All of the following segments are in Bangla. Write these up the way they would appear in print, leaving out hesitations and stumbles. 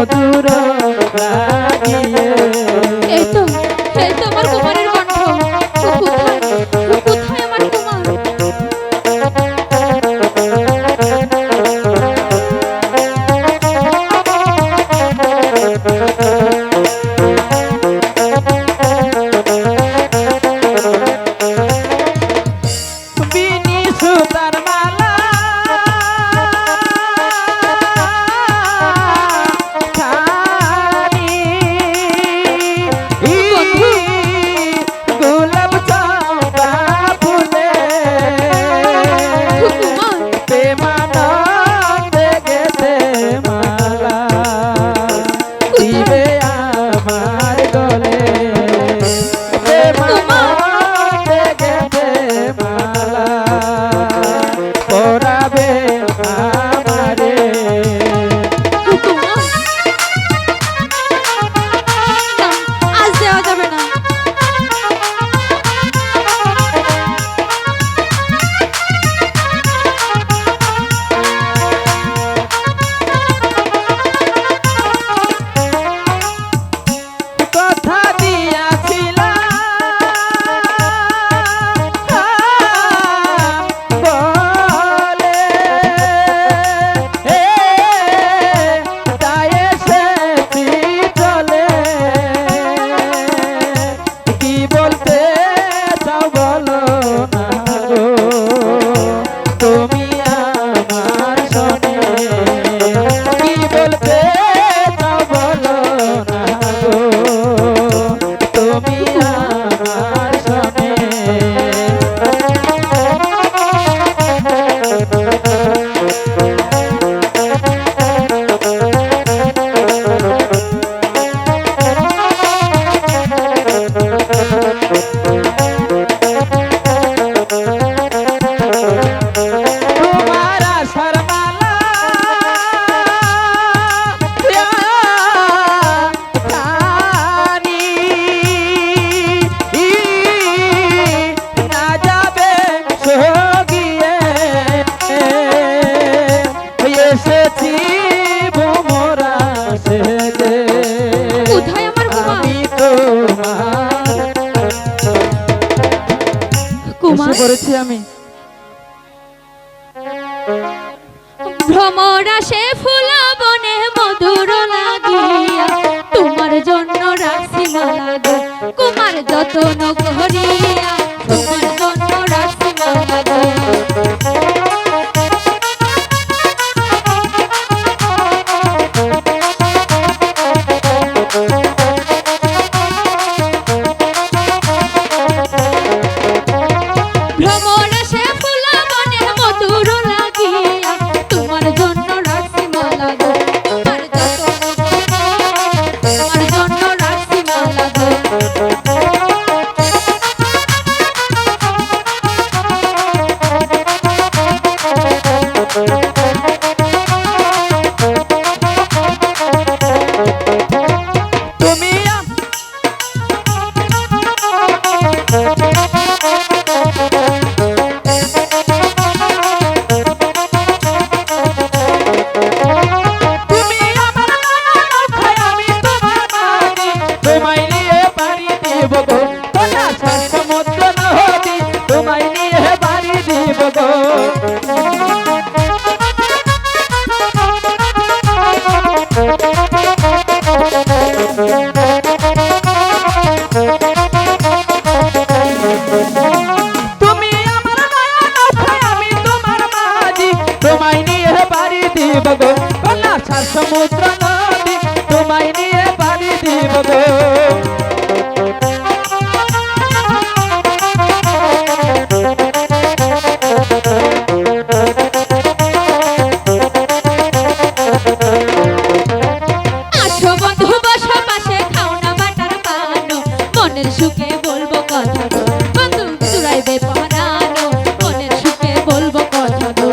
মধুর লাগিয়ে। এই তো আমার কুমারের কণ্ঠ। কোথায় কোথায় আমার কুমার? বিনি সুতার মালা খানি গোলাপ চম্পা ফুলে প্রেমানন্দে গেছে মালা দিবে আমার গলে। প্রেমানন্দে গেছে মালা পরাবে আমারে। আজ দেওয়া যাবে না। কথা দিয়াছিলাম বলে তাই এসেছি চলে। কি বলতে চাও বলো না গো তুমি আমার শোনে। কি বলতে চাও বলো না গো তুমি আমার শোনে। তোমার আশার মালা খানি না যাবে সগিয়ে এসেছি ভোমরা সেজে। কোথায় আমার কুমার? আমি তোমার কুমার এসে পড়েছি আমি। ভ্রমরা সে ফুলা বনে মধুর লাগিয়া তোমার জন্য রাখছি মালা গো কুমার যতন করিয়া তোমার জন্য রাখছি মালা গো। ভ্রমরা সে ফুলা বনে মধুর লাগিয়া তোমার জন্য রাখছি মালা গো তোমার যতন তোমার জন্য রাখছি মালা গো। তুমি তুমি আমার নৌকায় আমি তোমার মাঝি তোমায় নিয়ে পাড়ি দিব গো তোলা সমুদ্র নদী তোমায় নিয়ে পাড়ি দিব গো। তুমি আমার নৌকায় আমি তোমার মাঝি তোমায় নিয়ে পাড়ি দিব গো তোলা সমুদ্র নদী তোমায় নিয়ে পাড়ি দিব গো। আসো বন্ধু বসো পাশে খাও না বাটার পানো মনের সুখে বলবো কথা গো বন্ধু চুরাইবে পরানো মনের সুখে বলবো কথা গো।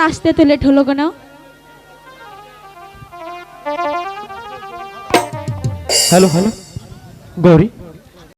আসতে তো লেট হলো কেন? Hello hello Gauri